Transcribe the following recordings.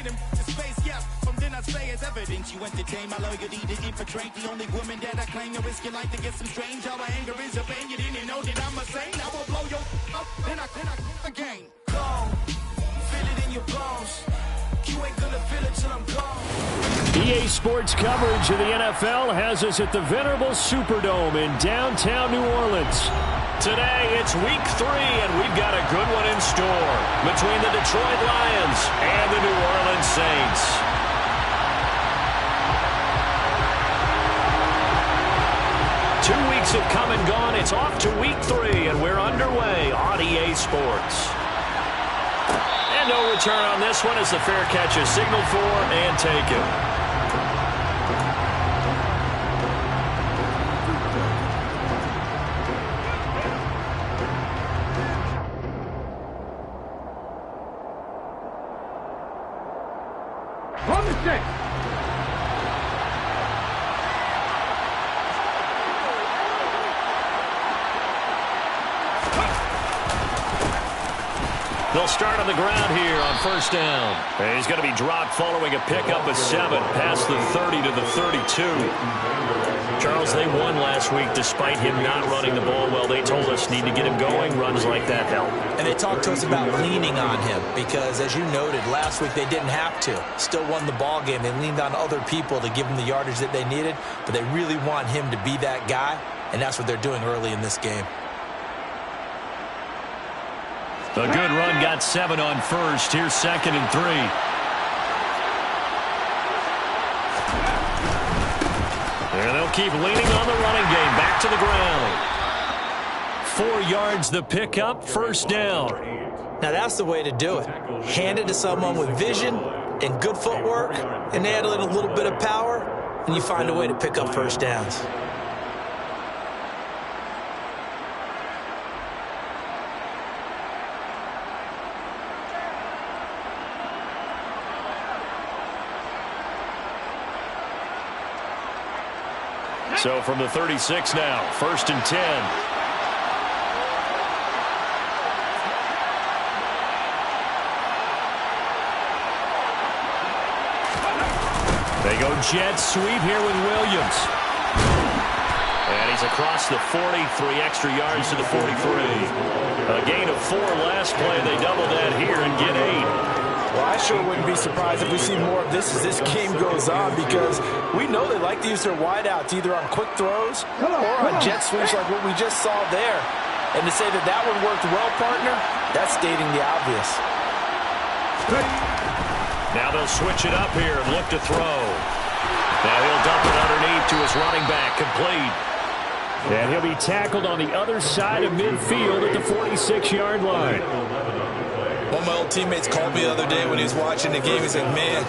shit in space, yeah. From then I say it's evidence you entertain my loyalty to infiltrate the only woman that I claim to risk your life to get some strange. All my anger is a pain. You didn't know that I'm a saint. I will blow your up, then I again. Gone, feel it in your bones. You ain't gonna feel it till I'm gone. EA Sports coverage of the NFL has us at the venerable Superdome in downtown New Orleans. Today, it's week 3, and we've got a good one in store between the Detroit Lions and the New Orleans Saints. Two weeks have come and gone. It's off to week 3, and we're underway on EA Sports. And no return on this one as the fair catch is signaled for and taken. From the 6. They'll start on the ground here on first down. And he's going to be dropped following a pickup of 7 past the 30 to the 32. Charles, they won last week despite him not running the ball well. They told us need to get him going. Runs like that help. And they talked to us about leaning on him because, as you noted, last week they didn't have to. Still won the ball game. They leaned on other people to give them the yardage that they needed, but they really want him to be that guy, and that's what they're doing early in this game. A good run got 7 on first. Here's 2nd and 3. And they'll keep leaning on the running game. Back to the ground. 4 yards the pickup. First down. Now that's the way to do it. Hand it to someone with vision and good footwork, and add a little bit of power, and you find a way to pick up first downs. So from the 36 now, 1st and 10. They go jet sweep here with Williams. And he's across the 40, 3 extra yards to the 43. A gain of 4 last play. They double that here and get 8. Well, I sure wouldn't be surprised if we see more of this as this game goes on, because we know they like to use their wideouts either on quick throws or on jet sweeps like what we just saw there. And to say that that one worked well, partner, that's stating the obvious. Now they'll switch it up here and look to throw. Now he'll dump it underneath to his running back, complete. And he'll be tackled on the other side of midfield at the 46-yard line. One of my old teammates called me the other day when he was watching the game. He said, man,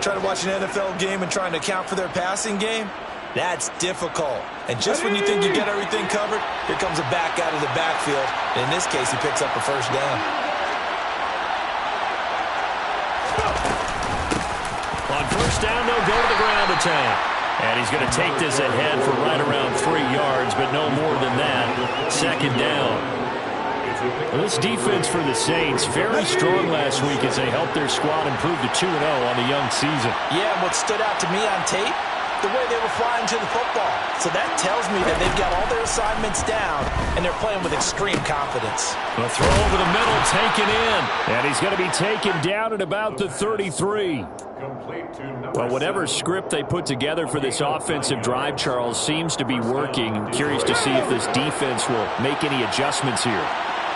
trying to watch an NFL game and trying to account for their passing game, that's difficult. And just when you think you get everything covered, here comes a back out of the backfield. And in this case, he picks up a first down. On first down, they'll go to the ground attack. And he's going to take this ahead for right around 3 yards, but no more than that. 2nd down. Well, this defense for the Saints, fairly strong last week as they helped their squad improve to 2-0 on the young season. Yeah, and what stood out to me on tape, the way they were flying to the football. So that tells me that they've got all their assignments down, and they're playing with extreme confidence. A throw over the middle, taken in. And he's going to be taken down at about the 33. Well, whatever script they put together for this offensive drive, Charles, seems to be working. I'm curious to see if this defense will make any adjustments here.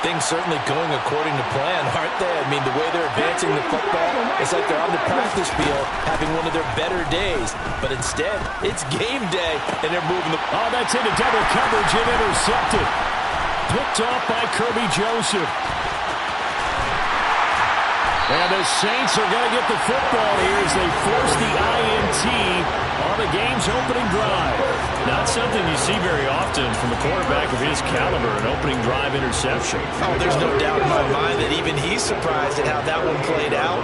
Things certainly going according to plan, aren't they? I mean, the way they're advancing the football, it's like they're on the practice field having one of their better days. But instead, it's game day, and they're moving the... Oh, that's into double coverage and intercepted. Picked off by Kirby Joseph. And the Saints are going to get the football here as they force the INT on the game's opening drive. Not something you see very often from a quarterback of his caliber, an opening drive interception. Oh, there's no doubt in my mind that even he's surprised at how that one played out.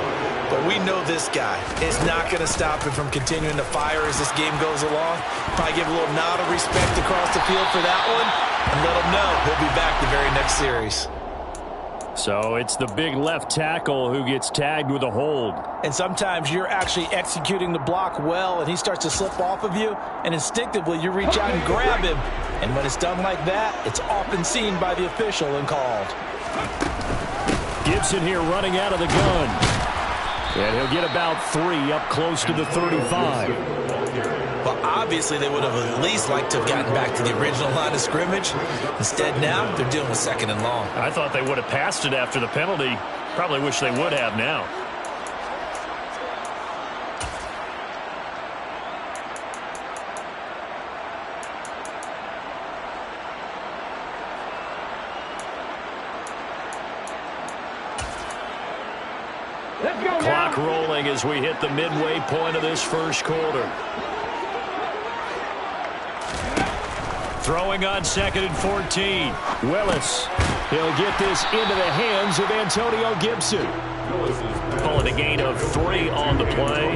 But we know this guy is not going to stop him from continuing to fire as this game goes along. Probably give a little nod of respect across the field for that one and let him know he'll be back the very next series. So it's the big left tackle who gets tagged with a hold. And sometimes you're actually executing the block well, and he starts to slip off of you, and instinctively you reach out and grab him. And when it's done like that, it's often seen by the official and called. Gibson here running out of the gun. And he'll get about 3 up close to the 35. Well, obviously they would have at least liked to have gotten back to the original line of scrimmage. Instead now, they're dealing with 2nd and long. I thought they would have passed it after the penalty. Probably wish they would have now. Clock rolling as we hit the midway point of this first quarter. Throwing on 2nd and 14. Willis. He'll get this into the hands of Antonio Gibson. Calling a gain of 3 on the play.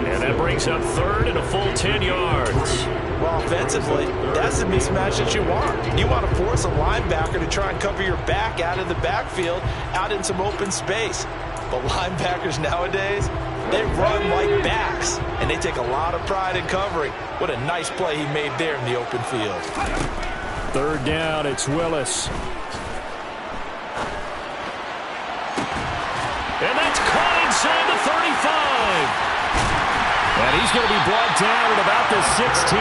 And that brings up 3rd and a full 10 yards. Well, offensively, that's the mismatch that you want. You want to force a linebacker to try and cover your back out of the backfield, out in some open space. But linebackers nowadays, they run like backs, and they take a lot of pride in covering. What a nice play he made there in the open field. 3rd down, it's Willis. And that's caught inside the 35. And he's going to be brought down at about the 16.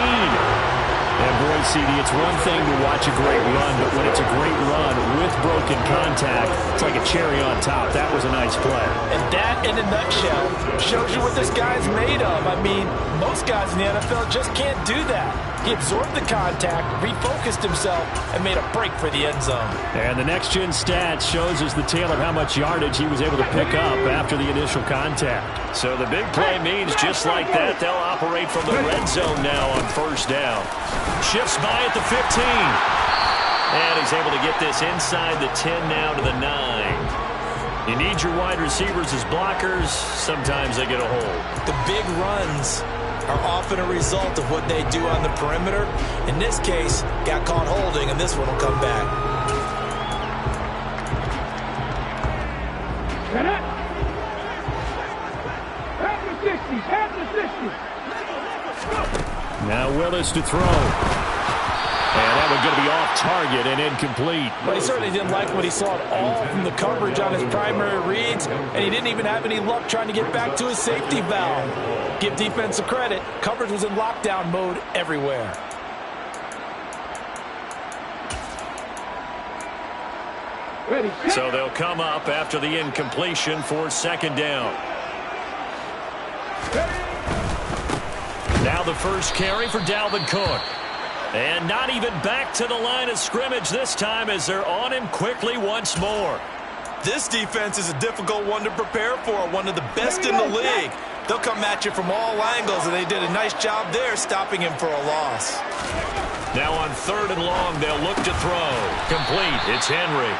And boy, CD, it's one thing to watch a great run, but when it's a great run with broken contact, it's like a cherry on top. That was a nice play. And that, in a nutshell, shows you what this guy's made of. I mean, most guys in the NFL just can't do that. He absorbed the contact, refocused himself, and made a break for the end zone. And the next-gen stats shows us the tale of how much yardage he was able to pick up after the initial contact. So the big play means just like that, they'll operate from the red zone now on 1st down. Shifts by at the 15. And he's able to get this inside the 10 now to the 9. You need your wide receivers as blockers. Sometimes they get a hold. The big runs are often a result of what they do on the perimeter. In this case, got caught holding, and this one will come back. Now Willis to throw. And that one going to be off target and incomplete. But he certainly didn't like what he saw at all from the coverage on his primary reads, and he didn't even have any luck trying to get back to his safety valve. Give defense a credit. Coverage was in lockdown mode everywhere. So they'll come up after the incompletion for 2nd down. Now the first carry for Dalvin Cook. And not even back to the line of scrimmage this time as they're on him quickly once more. This defense is a difficult one to prepare for, one of the best in the league. They'll come at you from all angles, and they did a nice job there stopping him for a loss. Now on 3rd and long, they'll look to throw. Complete. It's Henry.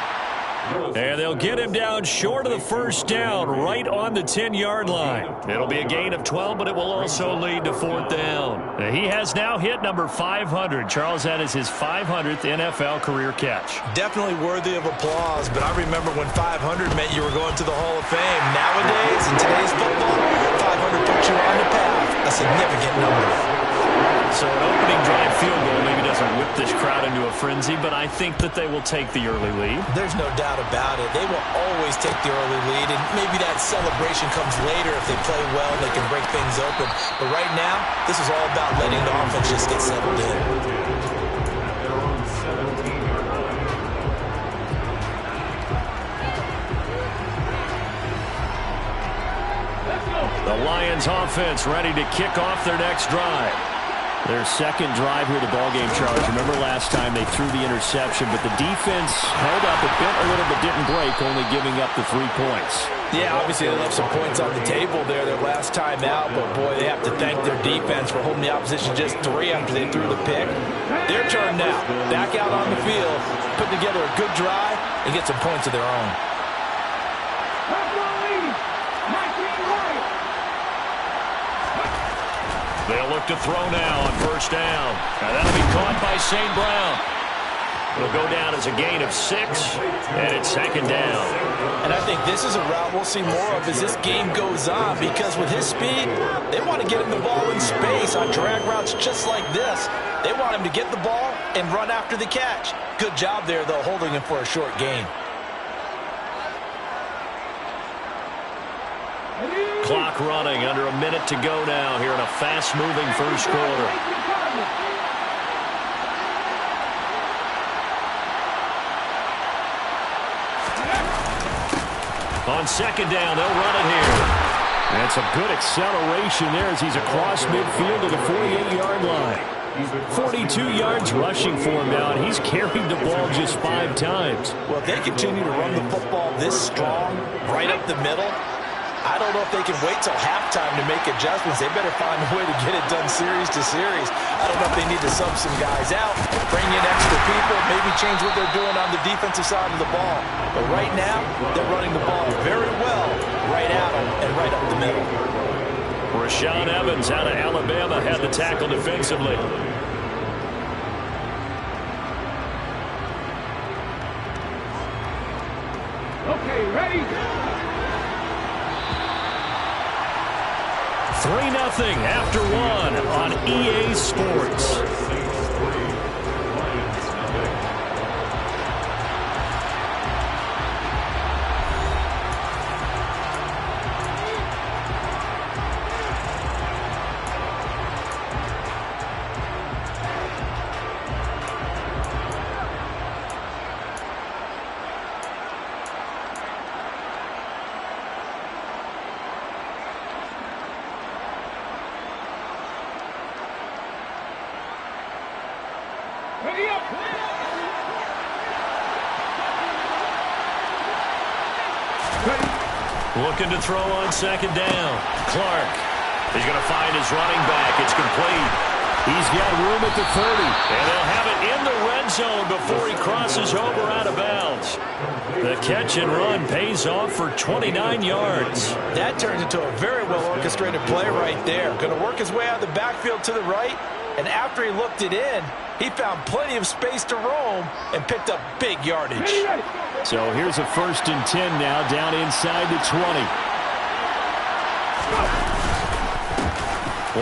And they'll get him down short of the 1st down, right on the 10-yard line. It'll be a gain of 12, but it will also lead to 4th down. He has now hit number 500. Charles, that is his 500th NFL career catch. Definitely worthy of applause, but I remember when 500 meant you were going to the Hall of Fame. Nowadays, in today's football, 500 puts you on the path, a significant number. So an opening drive field goal maybe doesn't whip this crowd into a frenzy, but I think that they will take the early lead. There's no doubt about it. They will always take the early lead, and maybe that celebration comes later if they play well and they can break things open. But right now, this is all about letting the offense just get settled in. The Lions offense ready to kick off their next drive. Their 2nd drive here of the ballgame, Charles. Remember last time they threw the interception, but the defense held up. It bent a little but didn't break, only giving up the 3 points. Yeah, obviously they left some points on the table there their last time out, but boy, they have to thank their defense for holding the opposition just 3 after they threw the pick. Their turn now. Back out on the field, put together a good drive, and get some points of their own. They'll look to throw now on 1st down. And that'll be caught by St. Brown. It'll go down as a gain of 6, and it's second down. And I think this is a route we'll see more of as this game goes on, because with his speed, they want to get him the ball in space on drag routes just like this. They want him to get the ball and run after the catch. Good job there, though, holding him for a short gain. Clock running, under a minute to go now here in a fast-moving first quarter. On second down, they'll run it here. That's a good acceleration there as he's across midfield to the 48-yard line. 42 yards rushing for him now, and he's carried the ball just 5 times. Well, if they continue to run the football this strong, right up the middle, I don't know if they can wait till halftime to make adjustments. They better find a way to get it done series to series. I don't know if they need to sub some guys out, bring in extra people, maybe change what they're doing on the defensive side of the ball. But right now, they're running the ball very well right at them and right up the middle. Rashaan Evans out of Alabama had the tackle defensively. Okay, ready? 3-0 after 1 on EA Sports. Looking to throw on second down. Clark. He's going to find his running back. It's complete. He's got room at the 30. And they'll have it in the red zone before he crosses over out of bounds. The catch and run pays off for 29 yards. That turns into a very well-orchestrated play right there. Going to work his way out of the backfield to the right, and after he looked it in, he found plenty of space to roam and picked up big yardage. So here's a 1st and 10 now, down inside the 20.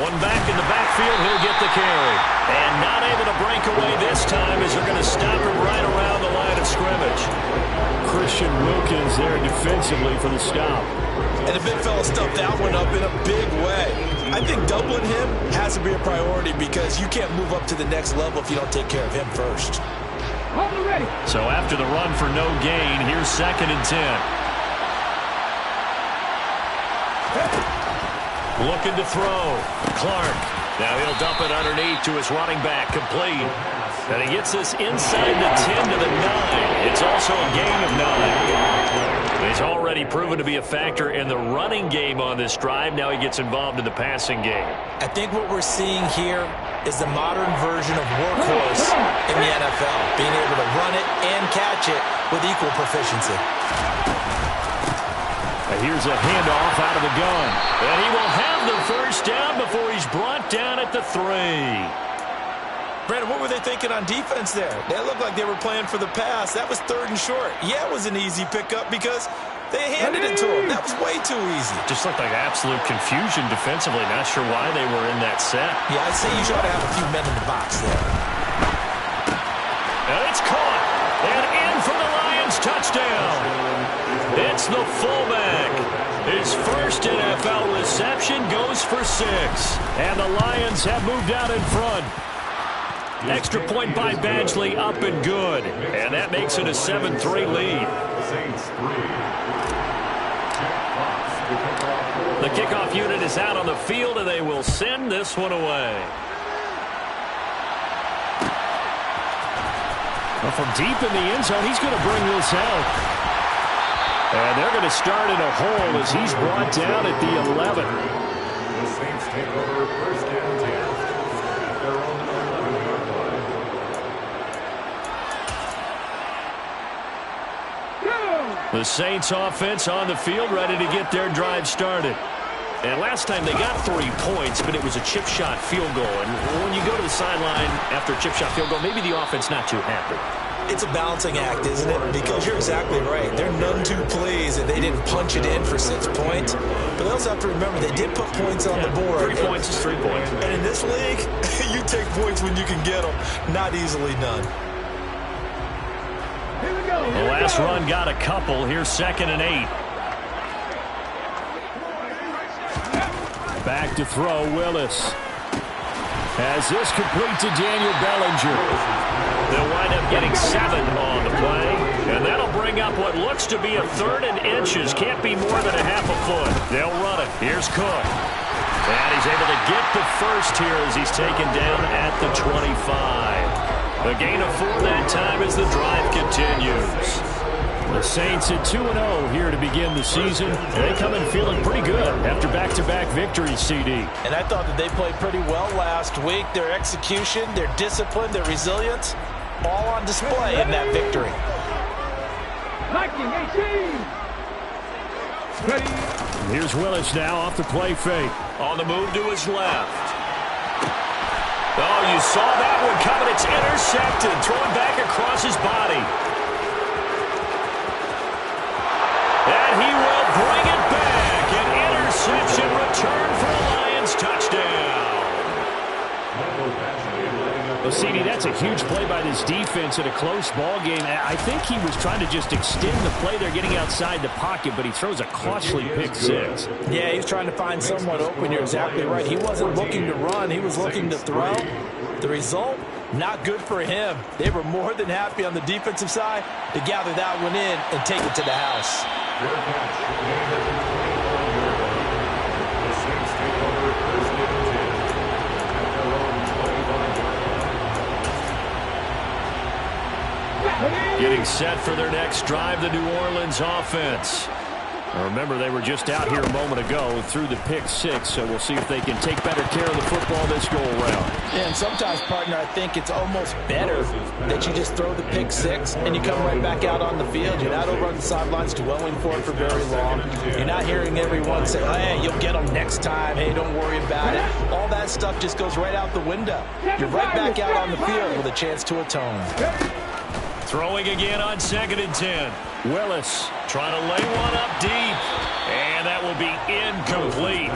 One back in the backfield, he'll get the carry. And not able to break away this time as they're going to stop him right around the line of scrimmage. Christian Wilkins there defensively for the stop. And the big fella stuffed that one up in a big way. I think doubling him has to be a priority because you can't move up to the next level if you don't take care of him first. So after the run for no gain, here's 2nd and 10. Looking to throw. Clark. Now he'll dump it underneath to his running back, complete. And he gets this inside the 10 to the 9. It's also a gain of 9. He's already proven to be a factor in the running game on this drive. Now he gets involved in the passing game. I think what we're seeing here is the modern version of workhorse in the NFL, being able to run it and catch it with equal proficiency. And here's a handoff out of the gun. And he will have the first down before he's brought down at the 3. Brandon, what were they thinking on defense there? They looked like they were playing for the pass. That was 3rd and short. Yeah, it was an easy pickup because they handed it to him. That was way too easy. Just looked like absolute confusion defensively. Not sure why they were in that set. Yeah, I'd say you ought to have a few men in the box there. And it's caught. And in for the Lions touchdown. It's the fullback. His first NFL reception goes for 6. And the Lions have moved out in front. Extra point by Badgley, up and good. And that makes it a 7-3 lead. The kickoff unit is out on the field, and they will send this one away. Well, from deep in the end zone, he's going to bring this out. And they're going to start in a hole as he's brought down at the 11. The Saints take over 1st and 10 at their own 11-yard line. The Saints offense on the field, ready to get their drive started. And last time they got 3 points, but it was a chip shot field goal. And when you go to the sideline after a chip shot field goal, maybe the offense not too happy. It's a balancing act, isn't it? Because you're exactly right. There are none two plays that they didn't punch it in for 6 points. But they also have to remember they did put points on the board. 3 points is 3 points. And in this league, you take points when you can get them. Not easily done. The last run got a couple. Here's 2nd and 8. Back to throw, Willis. As this complete to Daniel Bellinger. They'll wind up getting 7 on the play. And that'll bring up what looks to be a 3rd and inches. Can't be more than a half a foot. They'll run it. Here's Cook. And he's able to get the first here as he's taken down at the 25. A gain of 4 that time as the drive continues. The Saints at 2-0 here to begin the season. They come in feeling pretty good after back-to-back victories, CD. And I thought that they played pretty well last week. Their execution, their discipline, their resilience, all on display in that victory. 19-18. Here's Willis now off the play fake. On the move to his left. Oh, you saw that one coming. It's intercepted. Thrown back across his body. And he will bring it back. An interception return for a Lions touchdown. Well, CD, that's a huge play by this defense in a close ball game. I think he was trying to just extend the play. They're getting outside the pocket, but he throws a costly pick 6. Yeah, he's trying to find someone open. You're exactly right. He wasn't looking to run. He was looking to throw. The result, not good for him. They were more than happy on the defensive side to gather that one in and take it to the house. Getting set for their next drive, the New Orleans offense. Now remember, they were just out here a moment ago through the pick 6, so we'll see if they can take better care of the football this go-around. Yeah, and sometimes, partner, I think it's almost better that you just throw the pick 6 and you come right back out on the field. You're not over on the sidelines dwelling for it for very long. You're not hearing everyone say, hey, you'll get them next time. Hey, don't worry about it. All that stuff just goes right out the window. You're right back out on the field with a chance to atone. Throwing again on 2nd and 10. Willis trying to lay one up deep. And that will be incomplete.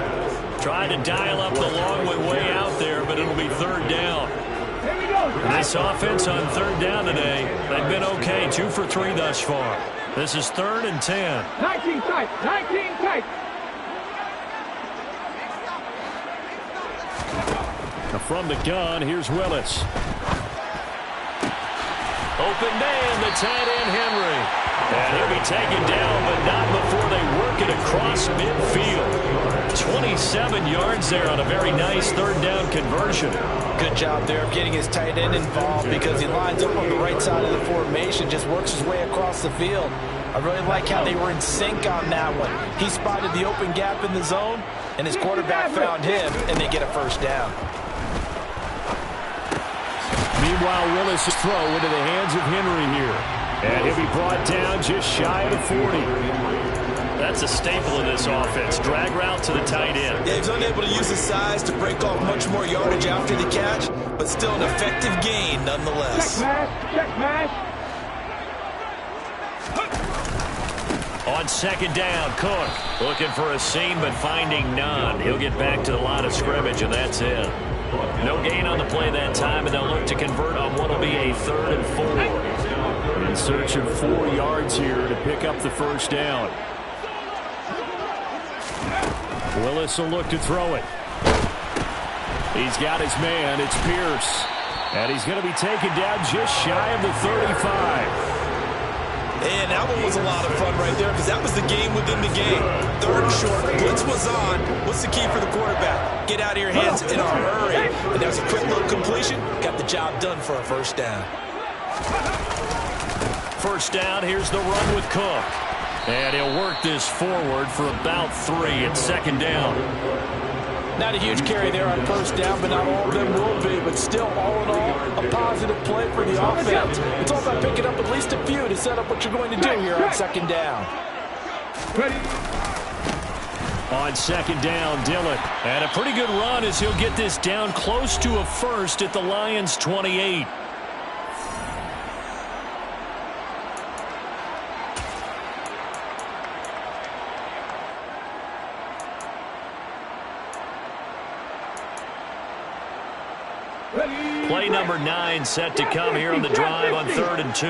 Trying to dial up the long way out there, but it'll be 3rd down. This offense on 3rd down today, they've been okay. 2 for 3 thus far. This is 3rd and 10. 19 tight. 19 tight. Now from the gun, here's Willis. Open man, the tight end, Henry. And he'll be taken down, but not before they work it across midfield. 27 yards there on a very nice 3rd down conversion. Good job there of getting his tight end involved because he lines up on the right side of the formation, just works his way across the field. I really like how they were in sync on that one. He spotted the open gap in the zone, and his quarterback found him, and they get a 1st down. Meanwhile, Willis' throw into the hands of Henry here. And he'll be brought down just shy of the 40. That's a staple of this offense. Drag route to the tight end. Yeah, he's unable to use his size to break off much more yardage after the catch, but still an effective gain nonetheless. Check mash. On 2nd down, Cook looking for a seam but finding none. He'll get back to the line of scrimmage, and that's it. No gain on the play that time, and they'll look to convert on what will be a 3rd and 4. In search of 4 yards here to pick up the 1st down. Willis will look to throw it. He's got his man. It's Pierce. And he's going to be taken down just shy of the 35. And that one was a lot of fun right there because that was the game within the game. 3rd and short, blitz was on. What's the key for the quarterback? Get out of your hands in a hurry. And there's a quick little completion. Got the job done for a 1st down. 1st down, here's the run with Cook. And he'll work this forward for about 3 at 2nd down. Not a huge carry there on 1st down, but not all of them will be. But still, all in all, a positive play for the offense. It's all about picking up at least a few to set up what you're going to do here on 2nd down. On 2nd down, Dillon. And a pretty good run as he'll get this down close to a 1st at the Lions' 28. Play number 9 set to come here on the drive on 3rd and 2.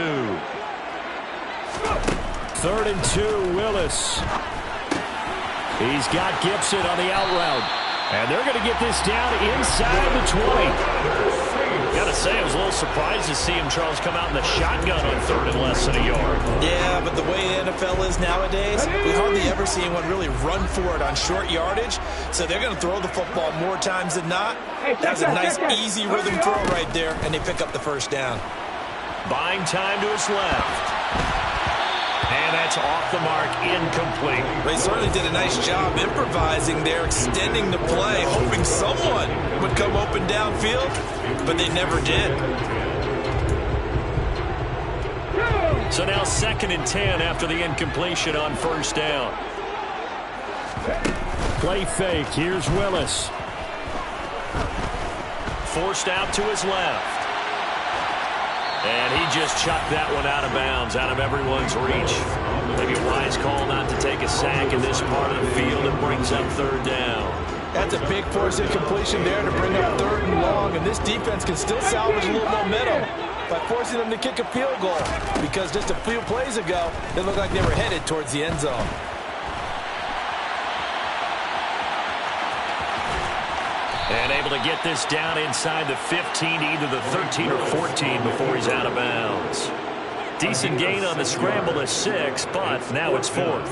3rd and 2, Willis. He's got Gibson on the out route. And they're going to get this down inside the 20. Got to say, I was a little surprised to see him, Charles, come out in the shotgun on 3rd and less than a yard. Yeah, but the way the NFL is nowadays, we hardly ever see anyone really run for it on short yardage. So they're going to throw the football more times than not. That was a nice, easy rhythm throw right there, and they pick up the first down. Buying time to his left. And that's off the mark, incomplete. They certainly did a nice job improvising there, extending the play, hoping someone would come open downfield, but they never did. So now 2nd and 10 after the incompletion on 1st down. Play fake. Here's Willis. Forced out to his left. And he just chucked that one out of bounds, out of everyone's reach. Maybe a wise call not to take a sack in this part of the field. It brings up 3rd down. That's a big force incompletion there to bring up 3rd and long, and this defense can still salvage a little momentum by forcing them to kick a field goal, because just a few plays ago, it looked like they were headed towards the end zone. And able to get this down inside the 15 to either the 13 or 14 before he's out of bounds. Decent gain on the scramble to 6, but now it's 4th.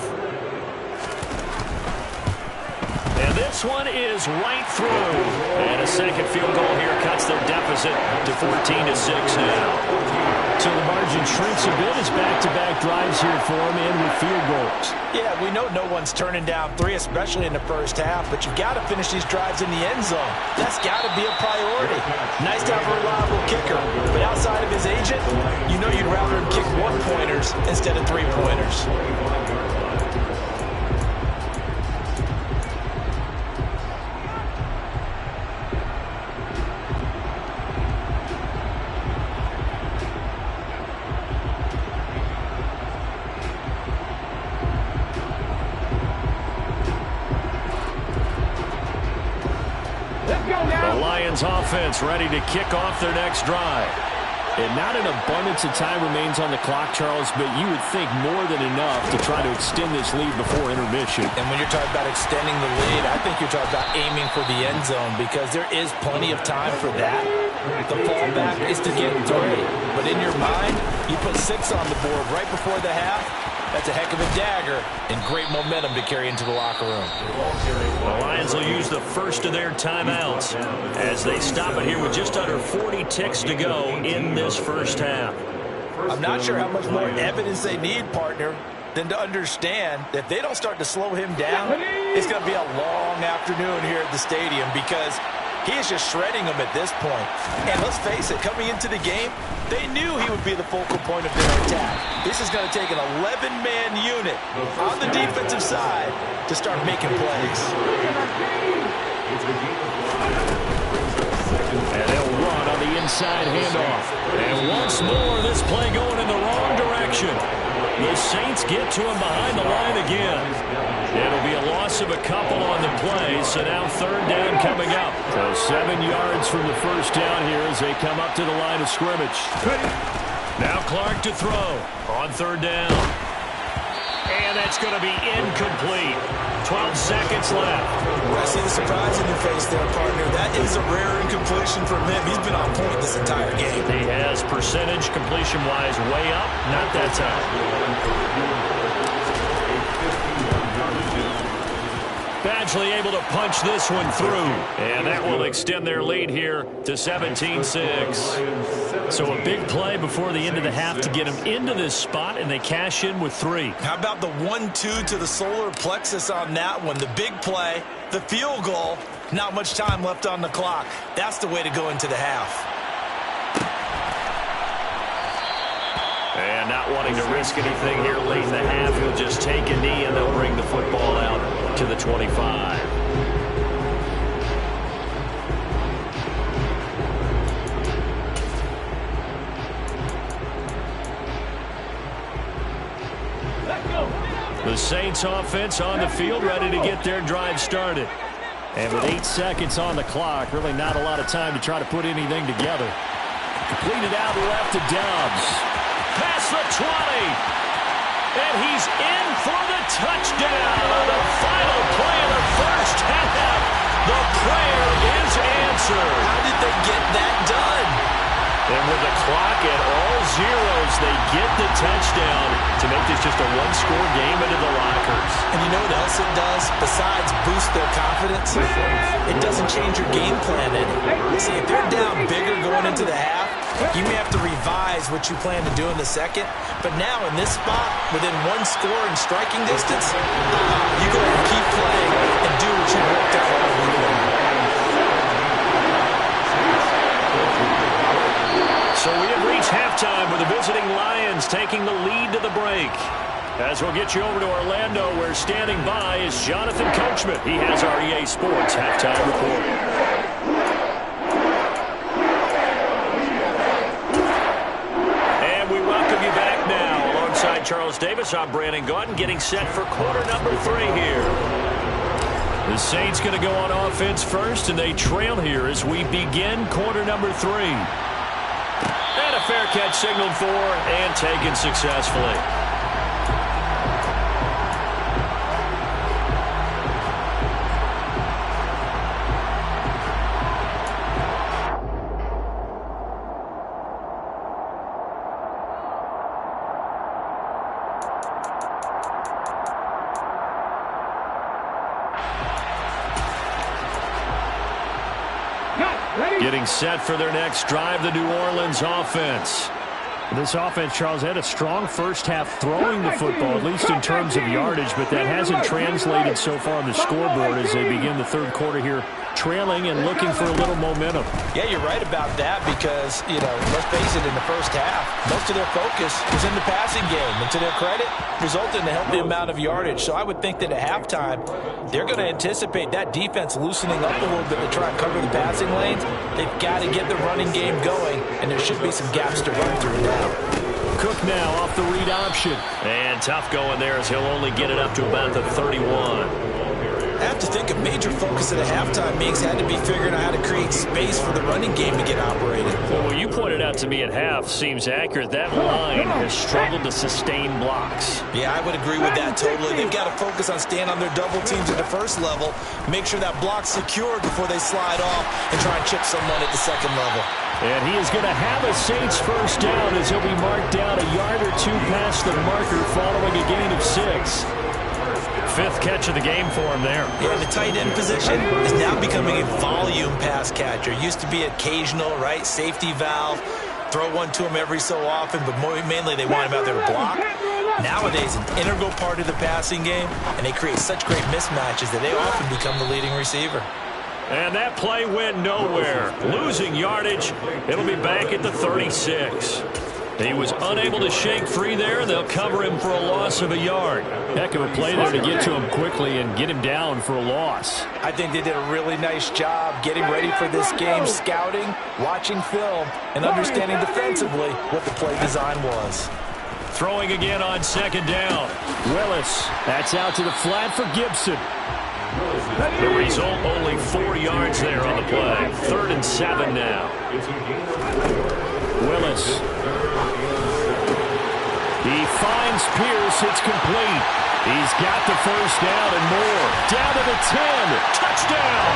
And this one is right through. And a second field goal here cuts their deficit to 14-6 now. So the margin shrinks a bit as back-to-back drives here for him in with field goals. Yeah, we know no one's turning down 3, especially in the first half, but you've got to finish these drives in the end zone. That's got to be a priority. Nice to have a reliable kicker, but outside of his agent, you know you'd rather him kick 1-pointers instead of 3-pointers. Offense ready to kick off their next drive. And not an abundance of time remains on the clock, Charles, but you would think more than enough to try to extend this lead before intermission. And when you're talking about extending the lead, I think you're talking about aiming for the end zone, because there is plenty of time for that. The fallback is to get 3. But in your mind, you put 6 on the board right before the half. That's a heck of a dagger and great momentum to carry into the locker room. The Lions will use the first of their timeouts as they stop it here with just under 40 ticks to go in this first half. I'm not sure how much more evidence they need, partner, than to understand that if they don't start to slow him down, it's going to be a long afternoon here at the stadium, because he is just shredding them at this point. And let's face it, coming into the game, they knew he would be the focal point of their attack. This is going to take an 11-man unit on the defensive side to start making plays. And they'll run on the inside handoff. And once more, this play going in the wrong direction. The Saints get to him behind the line again. It'll be a loss of a couple on the play, so now 3rd down coming up. So 7 yards from the first down here as they come up to the line of scrimmage. Now Clark to throw on 3rd down. And that's going to be incomplete. 12 seconds left. I see the surprise in your face there, partner. That is a rare incompletion from him. He's been on point this entire game. He has percentage completion-wise way up. Not that time. Badgley able to punch this one through. And that will extend their lead here to 17-6. So a big play before the end of the half to get them into this spot, and they cash in with 3. How about the 1-2 to the solar plexus on that one? The big play, the field goal, not much time left on the clock. That's the way to go into the half. And not wanting to risk anything here late in the half, he'll just take a knee and they'll bring the football out to the 25. The Saints offense on the field, ready to get their drive started. And with 8 seconds on the clock, really not a lot of time to try to put anything together. Completed out left to Dobbs. Past the 20. And he's in for the touchdown on the final play of the first half. The prayer is answered. How did they get that done? And with the clock at all zeros, they get the touchdown to make this just a one-score game into the lockers. And you know what else it does? Besides boost their confidence, it doesn't change your game plan any. See, if they're down bigger going into the half, you may have to revise what you plan to do in the second. But now in this spot, within one score and striking distance, you go ahead and keep playing and do what you worked out all week long. So we have reached halftime with the visiting Lions taking the lead to the break. As we'll get you over to Orlando, where standing by is Jonathan Coachman. He has our EA Sports halftime report. And we welcome you back now. Alongside Charles Davis, I'm Brandon Gaudin, getting set for quarter number 3 here. The Saints going to go on offense first, and they trail here as we begin quarter number 3. And a fair catch signaled for and taken successfully. Getting set for their next drive, the New Orleans offense. This offense, Charles, had a strong first half throwing the football, at least in terms of yardage, but that hasn't translated so far on the scoreboard as they begin the third quarter here, trailing and looking for a little momentum. Yeah, you're right about that because, let's face it, in the first half, most of their focus was in the passing game. And to their credit, resulted in a healthy amount of yardage. So I would think that at halftime, they're going to anticipate that defense loosening up a little bit to try and cover the passing lanes. They've got to get the running game going, and there should be some gaps to run through now. Cook now off the read option. And tough going there as he'll only get it up to about the 31. I have to think a major focus at a halftime meetings had to be figuring out how to create space for the running game to get operated. Well, what you pointed out to me at half seems accurate. That line has struggled to sustain blocks. Yeah, I would agree with that totally. They've got to focus on staying on their double teams at the first level, make sure that block's secured before they slide off and try and chip someone at the second level. And he is going to have a Saints first down as he'll be marked down a yard or two past the marker following a gain of 6. 5th catch of the game for him there. Yeah, the tight end position is now becoming a volume pass catcher. Used to be occasional, right? Safety valve. Throw one to him every so often, but mainly they want him out there to block. Nowadays, an integral part of the passing game, and they create such great mismatches that they often become the leading receiver. And that play went nowhere. Losing yardage. It'll be back at the 36. He was unable to shake free there. They'll cover him for a loss of a yard. Heck of a play there to get to him quickly and get him down for a loss. I think they did a really nice job getting ready for this game, scouting, watching film, and understanding defensively what the play design was. Throwing again on second down. Willis, that's out to the flat for Gibson. The result, only 4 yards there on the play. 3rd and 7 now. Willis. He finds Pierce. It's complete. He's got the first down and more. Down to the 10. Touchdown.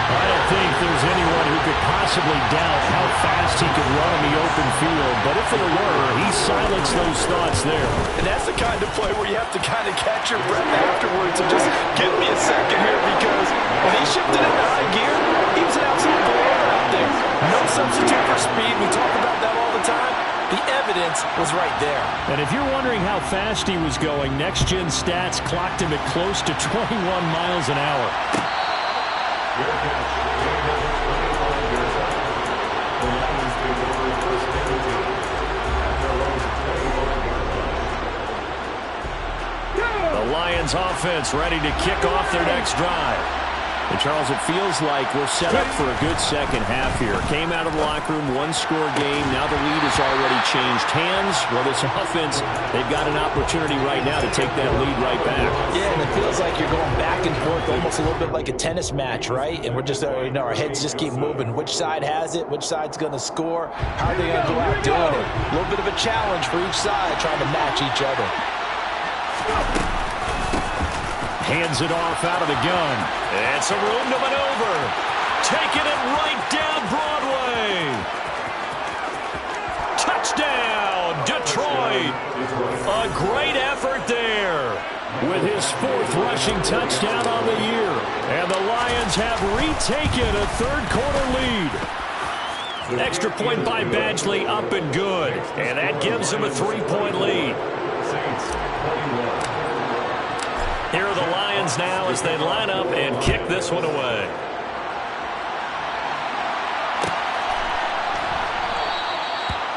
I don't think there's anyone who could possibly doubt how fast he could run in the open field. But if there were, he silenced those thoughts there. And that's the kind of play where you have to kind of catch your breath afterwards and just give me a second here because when he shifted into high gear, he was an absolute baller out there. No substitute for speed. We talk about that all the time. The evidence was right there. And if you're wondering how fast he was going, Next Gen Stats clocked him at close to 21 miles an hour. The Lions offense ready to kick off their next drive. And Charles, it feels like we're set up for a good second half here. Came out of the locker room, one-score game. Now the lead has already changed hands. Well, this offense, they've got an opportunity right now to take that lead right back. Yeah, and it feels like you're going back and forth, almost a little bit like a tennis match, right? And we're just, our heads just keep moving. Which side has it? Which side's going to score? How are they going to go out doing it? A little bit of a challenge for each side, trying to match each other. Hands it off out of the gun. And some room to maneuver. Taking it right down Broadway. Touchdown, Detroit. A great effort there. With his 4th rushing touchdown on the year. And the Lions have retaken a third-quarter lead. Extra point by Badgley, up and good. And that gives them a 3-point lead. Here are the Lions now as they line up and kick this one away.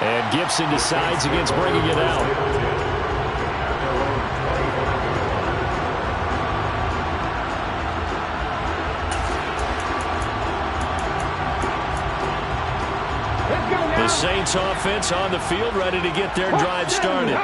And Gibson decides against bringing it out. The Saints offense on the field, ready to get their drive started.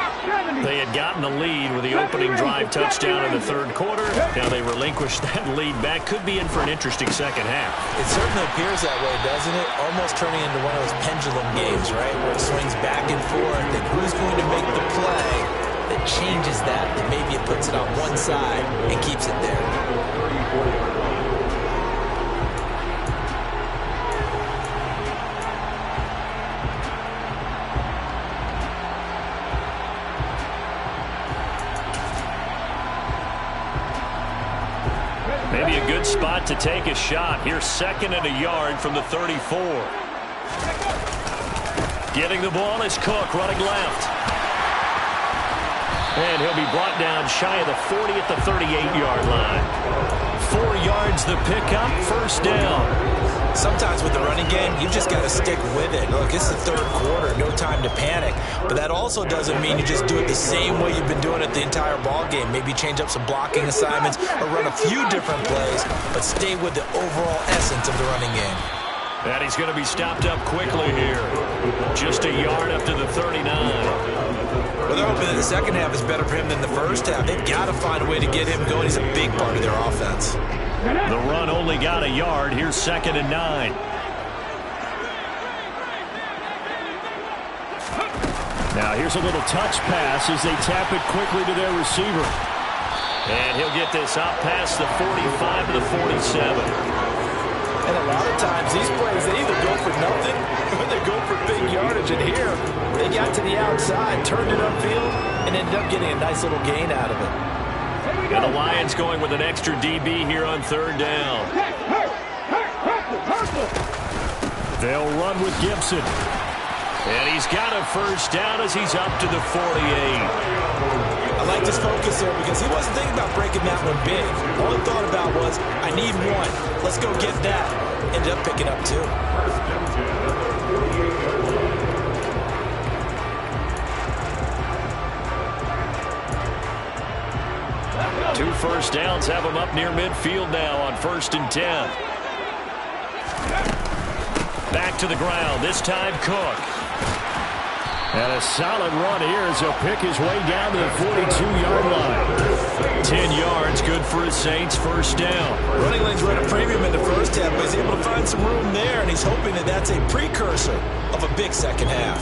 They had gotten the lead with the opening drive touchdown in the third quarter. Now they relinquished that lead back. Could be in for an interesting second half. It certainly appears that way, doesn't it? Almost turning into one of those pendulum games, right? Where it swings back and forth. And who's going to make the play that changes that? And maybe it puts it on one side and keeps it there. Maybe a good spot to take a shot. Here's 2nd and a yard from the 34. Getting the ball is Cook, running left. And he'll be brought down shy of the 40 at the 38-yard line. 4 yards the pickup, first down. Sometimes with the running game, you just got to stick with it. Look, it's the third quarter, no time to panic. But that also doesn't mean you just do it the same way you've been doing it the entire ball game. Maybe change up some blocking assignments or run a few different plays, but stay with the overall essence of the running game. And he's going to be stopped up quickly here. Just a yard up to the 39. Well, they're hoping that the second half is better for him than the first half. They've got to find a way to get him going. He's a big part of their offense. The run only got a yard. Here's 2nd and 9. Now here's a little touch pass as they tap it quickly to their receiver. And he'll get this out past the 45 to the 47. And a lot of times these plays, they either go for nothing or they go for big yardage. And here, they got to the outside, turned it upfield, and ended up getting a nice little gain out of it. And the Lions going with an extra DB here on 3rd down. They'll run with Gibson. And he's got a first down as he's up to the 48. I like this focus there because he wasn't thinking about breaking that one big. All he thought about was, I need one. Let's go get that. Ended up picking up 2. 2 first downs have him up near midfield now on 1st and 10. Back to the ground, this time Cook. And a solid run here as he'll pick his way down to the 42-yard line. 10 yards, good for his Saints, first down. Running lanes were at a premium in the first half, but he's able to find some room there, and he's hoping that that's a precursor of a big second half.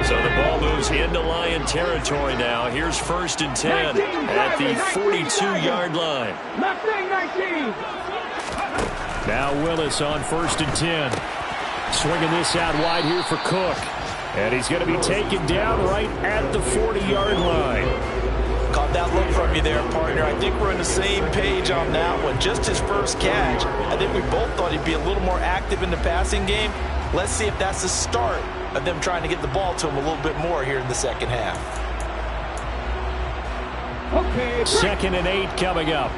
So the ball moves into Lion territory now. Here's 1st and 10 at the 42-yard line. Now Willis on 1st and 10. Swinging this out wide here for Cook. And he's going to be taken down right at the 40-yard line. Caught that look from you there, partner. I think we're on the same page on that one. Just his first catch. I think we both thought he'd be a little more active in the passing game. Let's see if that's the start of them trying to get the ball to him a little bit more here in the second half. Okay, 2nd and 8 coming up.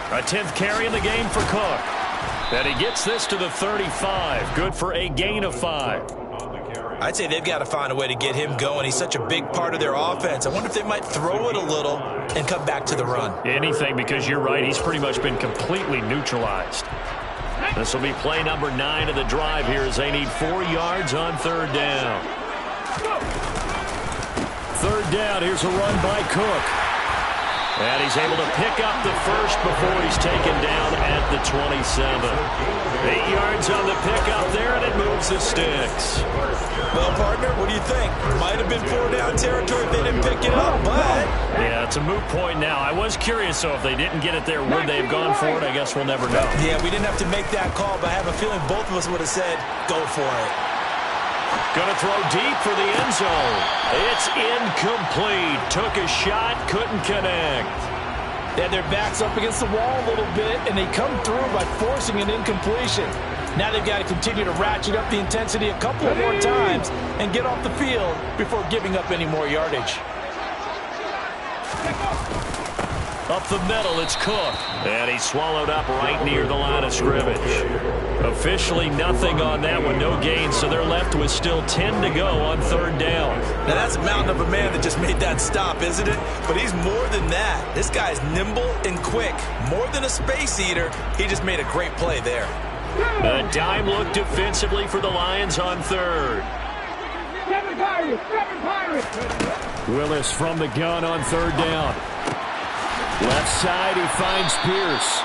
A 10th carry in the game for Cook. And he gets this to the 35. Good for a gain of 5. I'd say they've got to find a way to get him going. He's such a big part of their offense. I wonder if they might throw it a little and come back to the run. Anything, because you're right. He's pretty much been completely neutralized. This will be play number 9 of the drive here as they need 4 yards on 3rd down. 3rd down, here's a run by Cook. And he's able to pick up the first before he's taken down at the 27. 8 yards on the pickup there, and it moves the sticks. Well, partner, what do you think? Might have been 4-down territory if they didn't pick it up, but... Yeah, it's a moot point now. I was curious, so if they didn't get it there, would they have gone for it? I guess we'll never know. Yeah, we didn't have to make that call, but I have a feeling both of us would have said, go for it. Going to throw deep for the end zone. It's incomplete. Took a shot, couldn't connect. They had their backs up against the wall a little bit, and they come through by forcing an incompletion. Now they've got to continue to ratchet up the intensity a couple more times and get off the field before giving up any more yardage. Up the middle, it's Cook. And he's swallowed up right near the line of scrimmage. Officially nothing on that one, no gain, so they're left with still 10 to go on 3rd down. Now that's a mountain of a man that just made that stop, isn't it? But he's more than that. This guy's nimble and quick. More than a space eater, he just made a great play there. A dime look defensively for the Lions on 3rd. Willis from the gun on 3rd down. Left side, he finds Pierce.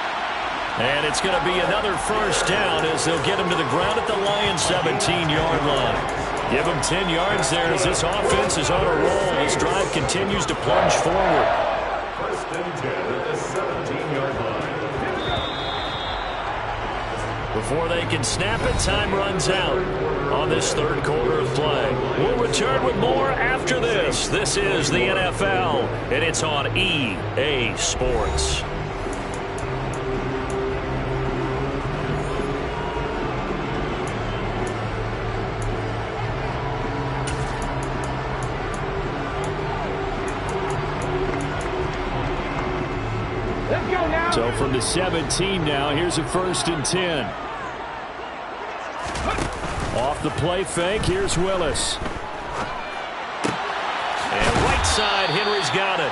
And it's going to be another first down as they'll get him to the ground at the Lions' 17-yard line. Give him 10 yards there as this offense is on a roll. This drive continues to plunge forward. 1st and 10 at the 17-yard line. Before they can snap it, time runs out on this 3rd quarter of play. We'll return with more after this. This is the NFL, and it's on EA Sports. So from the 17 now, here's a 1st and 10. Off the play fake, here's Willis. And right side, Henry's got it.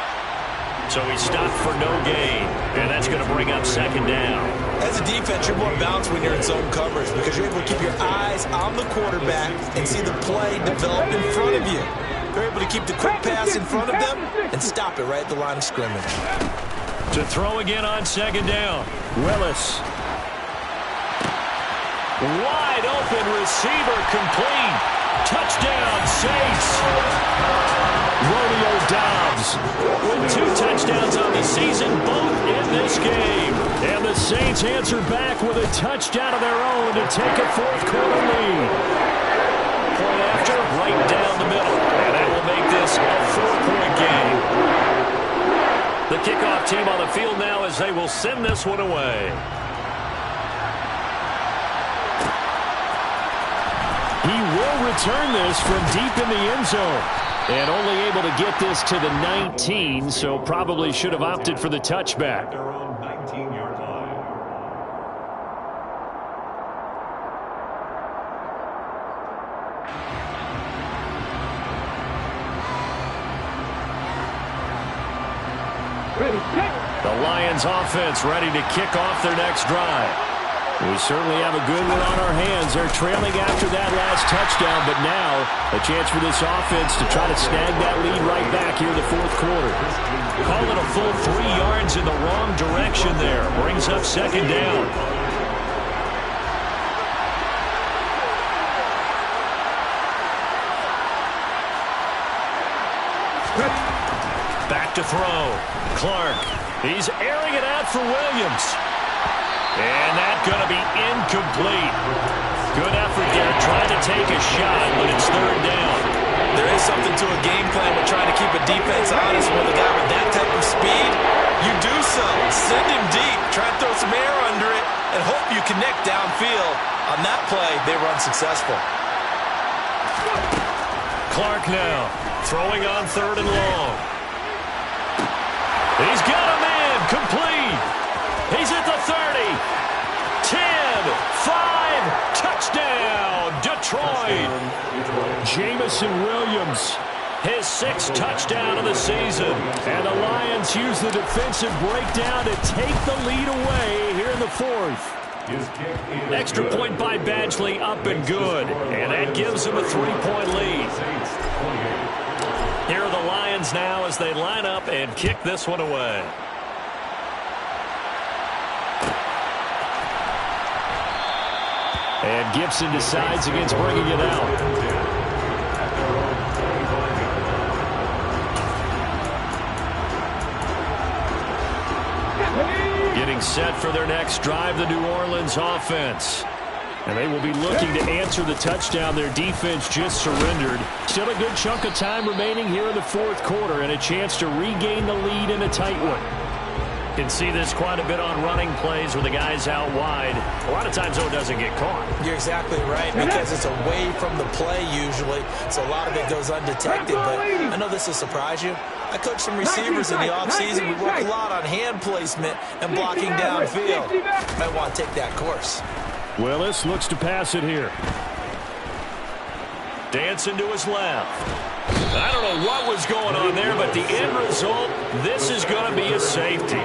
So he stopped for no gain. And that's going to bring up 2nd down. As a defense, you're more balanced when you're in zone coverage because you're able to keep your eyes on the quarterback and see the play develop in front of you. You're able to keep the quick pass in front of them and stop it right at the line of scrimmage. To throw again on 2nd down. Willis. Wide open receiver complete. Touchdown, Saints. Romeo Doubs with 2 touchdowns on the season, both in this game. And the Saints answer back with a touchdown of their own to take a 4th quarter lead. Point after, right down the middle. And that will make this a 4-point game. The kickoff team on the field now as they will send this one away. He will return this from deep in the end zone. And only able to get this to the 19, so probably should have opted for the touchback. Their own 19-yard line. The Lions offense ready to kick off their next drive. We certainly have a good one on our hands. They're trailing after that last touchdown, but now a chance for this offense to try to snag that lead right back here in the 4th quarter. Call it a full 3 yards in the wrong direction there. Brings up 2nd down. Back to throw. Clark. He's airing it out for Williams. And that's going to be incomplete. Good effort there trying to take a shot, but it's 3rd down. There is something to a game plan with trying to keep a defense honest with a guy with that type of speed. You do so. Send him deep. Try and throw some air under it and hope you connect downfield. On that play, they were unsuccessful. Clark now throwing on 3rd and long. He's got a man complete. He's at the 30, 10, destroyed. Jamison Williams. His 6th touchdown of the season. And the Lions use the defensive breakdown to take the lead away here in the 4th. Extra point by Badgley, up and good. And that gives them a 3-point lead. Here are the Lions now as they line up and kick this one away. And Gibson decides against bringing it out. Getting set for their next drive, the New Orleans offense. And they will be looking to answer the touchdown their defense just surrendered. Still a good chunk of time remaining here in the 4th quarter and a chance to regain the lead in a tight one. Can see this quite a bit on running plays with the guys out wide. A lot of times, though, it doesn't get caught. You're exactly right, because it's away from the play usually, so a lot of it goes undetected. But I know this will surprise you. I coached some receivers in the offseason. We work a lot on hand placement and blocking downfield. Might want to take that course. Willis looks to pass it here. Dancing to his left. I don't know what was going on there, but the end result, this is going to be a safety.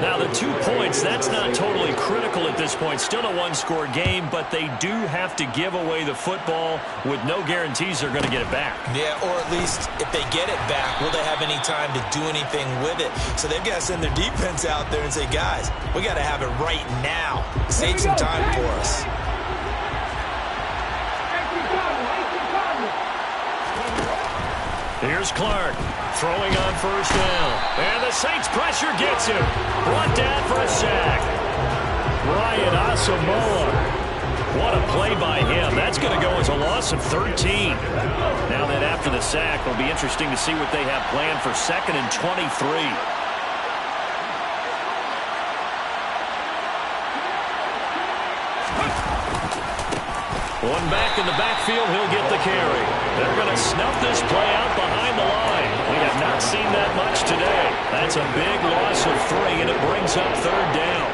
Now, the 2 points, that's not totally critical at this point. Still a one-score game, but they do have to give away the football with no guarantees they're going to get it back. Yeah, or at least if they get it back, will they have any time to do anything with it? So they've got to send their defense out there and say, guys, we got to have it right now. Save some time for us. Here's Clark throwing on 1st down. And the Saints pressure gets him. Brought down for a sack. Ryan Asamoah. What a play by him. That's going to go as a loss of 13. Now that after the sack, it'll be interesting to see what they have planned for 2nd and 23. One back in the backfield, he'll get the carry. They're going to snuff this play out behind the line. We have not seen that much today. That's a big loss of 3, and it brings up 3rd down.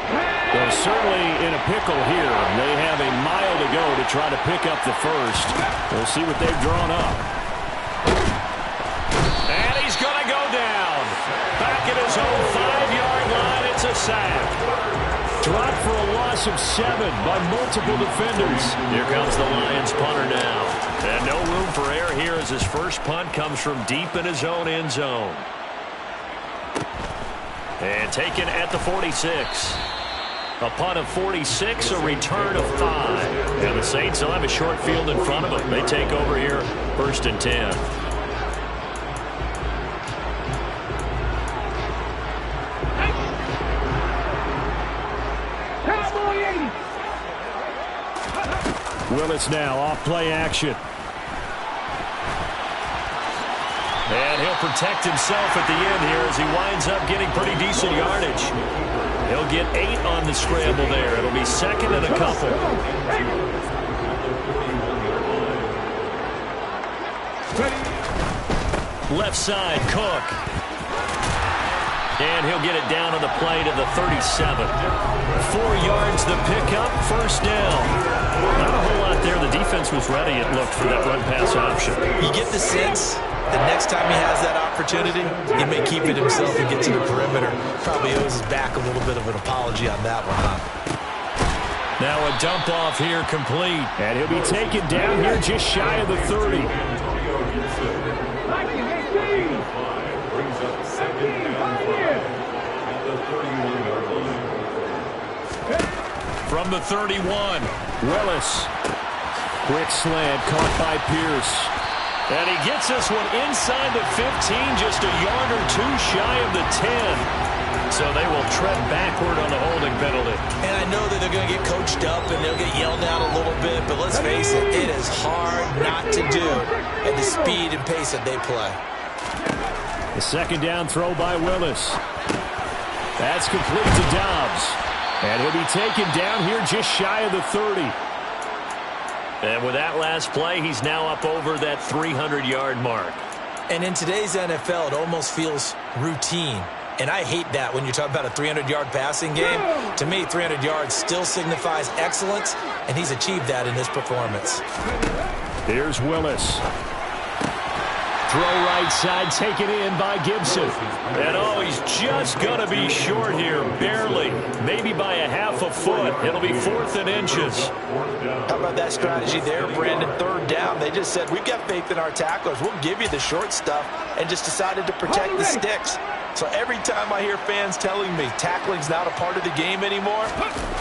Well, certainly in a pickle here. They have a mile to go to try to pick up the 1st. We'll see what they've drawn up. And he's going to go down. Back at his own 5-yard line, it's a sack. Dropped for a loss of 7 by multiple defenders. Here comes the Lions punter now. And no room for error here as his first punt comes from deep in his own end zone. And taken at the 46. A punt of 46, a return of 5. And the Saints will have a short field in front of them. They take over here, 1st and 10. Willis now off play action. And he'll protect himself at the end here as he winds up getting pretty decent yardage. He'll get 8 on the scramble there. It'll be 2nd and a couple. Left side, Cook. And he'll get it down on the play to the 37. 4 yards the pickup, 1st down. Not a whole lot there. The defense was ready, it looked, for that run-pass option. You get the sense that next time he has that opportunity, he may keep it himself and get to the perimeter. Probably owes his back a little bit of an apology on that one, huh? Now a dump off here complete. And he'll be taken down here just shy of the 30. From the 31, Willis. Quick slant caught by Pierce. And he gets this one inside the 15, just a yard or 2 shy of the 10. So they will tread backward on the holding penalty. And I know that they're going to get coached up and they'll get yelled at a little bit, but let's face it, it is hard not to do at the speed and pace that they play. The 2nd down throw by Willis. That's complete to Dobbs. And he'll be taken down here just shy of the 30. And with that last play, he's now up over that 300-yard mark. And in today's NFL, it almost feels routine. And I hate that when you talk about a 300-yard passing game. To me, 300 yards still signifies excellence, and he's achieved that in this performance. Here's Willis. Throw right side, taken in by Gibson. And oh, he's just going to be short here, barely. Maybe by a half a foot. It'll be 4th and inches. How about that strategy there, Brandon? 3rd down. They just said, we've got faith in our tacklers. We'll give you the short stuff, and just decided to protect the sticks. So every time I hear fans telling me tackling's not a part of the game anymore,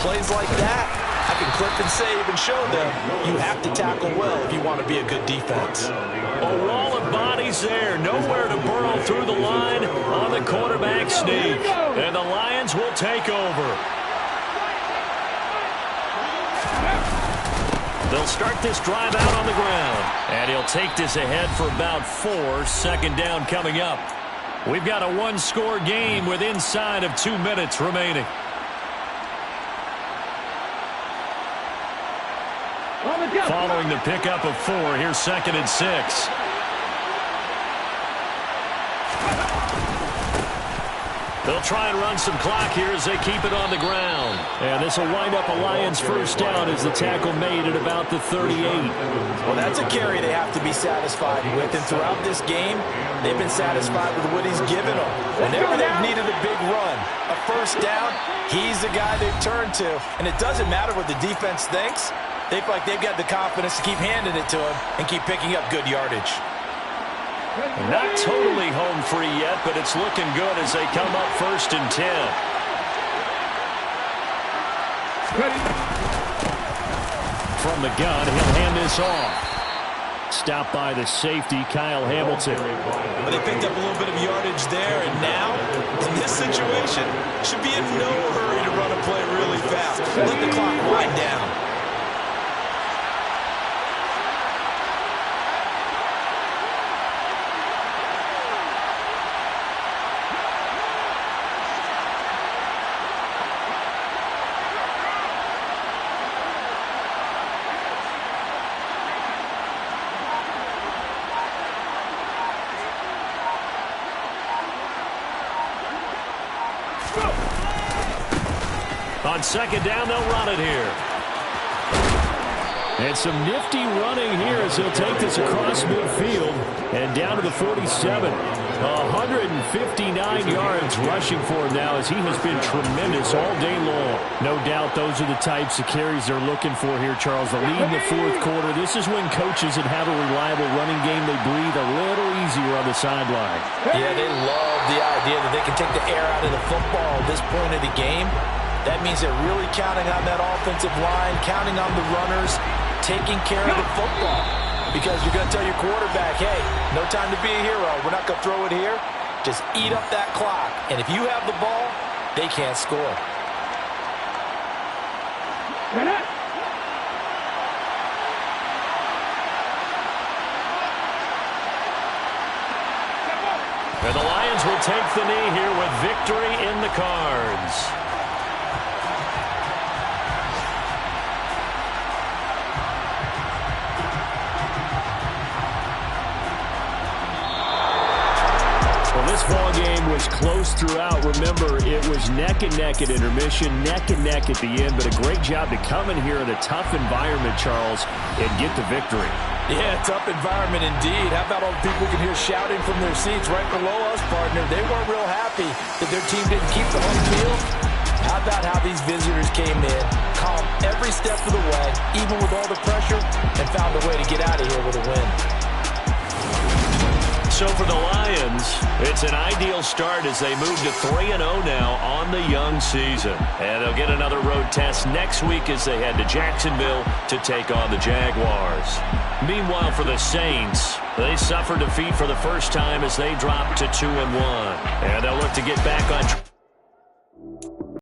plays like that, I can clip and save and show them you have to tackle well if you want to be a good defense. A wall of bodies there. Nowhere to burrow through the line on the quarterback sneak. And the Lions will take over. They'll start this drive out on the ground. And he'll take this ahead for about 4. 2nd down coming up. We've got a 1-score game with inside of 2 minutes remaining. Following the pickup of 4, here's 2nd and 6. They'll try and run some clock here as they keep it on the ground. And this will wind up a Lions 1st down as the tackle made at about the 38. Well, that's a carry they have to be satisfied with. And throughout this game, they've been satisfied with what he's given them. Whenever they've needed a big run, a 1st down, he's the guy they've turned to. And it doesn't matter what the defense thinks. They feel like they've got the confidence to keep handing it to him and keep picking up good yardage. Not totally home free yet, but it's looking good as they come up 1st and 10. From the gun, he'll hand this off. Stopped by the safety, Kyle Hamilton. But they picked up a little bit of yardage there, and now, in this situation, should be in no hurry to run a play really fast. Let the clock wind down. On 2nd down, they'll run it here. And some nifty running here as he'll take this across midfield and down to the 47. 159 yards rushing for him now as he has been tremendous all day long. No doubt those are the types of carries they're looking for here, Charles. The lead in the 4th quarter. This is when coaches that have a reliable running game, they breathe a little easier on the sideline. Yeah, they love the idea that they can take the air out of the football at this point of the game. That means they're really counting on that offensive line, counting on the runners, taking care of the football. Because you're going to tell your quarterback, hey, no time to be a hero. We're not going to throw it here. Just eat up that clock. And if you have the ball, they can't score. And the Lions will take the knee here with victory in the cards. This ball game was close throughout. Remember, it was neck and neck at intermission, neck and neck at the end, but a great job to come in here in a tough environment, Charles, and get the victory. Yeah, tough environment indeed. How about all the people who can hear shouting from their seats right below us, partner? They weren't real happy that their team didn't keep the home field. How about how these visitors came in, calm every step of the way, even with all the pressure, and found a way to get out of here with a win. So for the Lions, it's an ideal start as they move to 3-0 now on the young season. And they'll get another road test next week as they head to Jacksonville to take on the Jaguars. Meanwhile, for the Saints, they suffered defeat for the first time as they dropped to 2-1. And they'll look to get back on track.